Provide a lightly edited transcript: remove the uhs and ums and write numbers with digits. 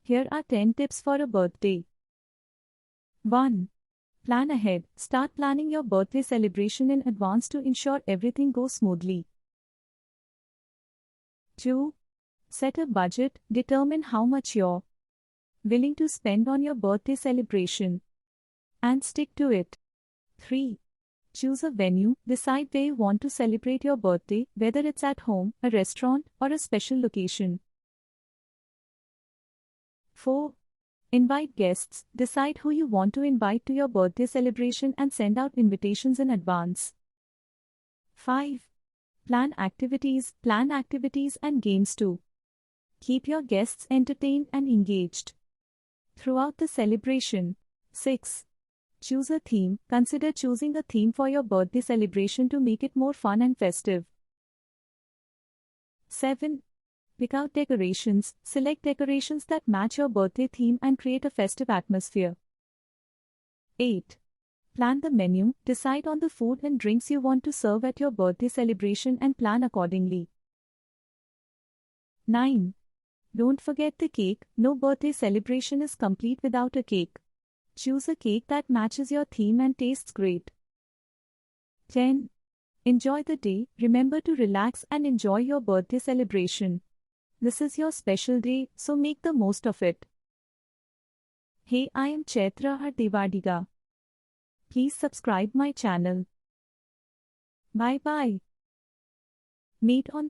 Here are 10 tips for a birthday. 1. Plan ahead. Start planning your birthday celebration in advance to ensure everything goes smoothly. 2. Set a budget. Determine how much you're willing to spend on your birthday celebration and stick to it. 3. Choose a venue. Decide where you want to celebrate your birthday, whether it's at home, a restaurant, or a special location. 4. Invite guests. Decide who you want to invite to your birthday celebration and send out invitations in advance. 5. Plan activities and games too. Keep your guests entertained and engaged throughout the celebration. 6. Choose a theme. Consider choosing a theme for your birthday celebration to make it more fun and festive. 7. Pick out decorations. Select decorations that match your birthday theme and create a festive atmosphere. 8. Plan the menu. Decide on the food and drinks you want to serve at your birthday celebration and plan accordingly. 9. Don't forget the cake. No birthday celebration is complete without a cake. Choose a cake that matches your theme and tastes great. 10. Enjoy the day. Remember to relax and enjoy your birthday celebration. This is your special day, so make the most of it. Hey, I am Chaitra Devadiga. Please subscribe my channel. Bye bye. Meet on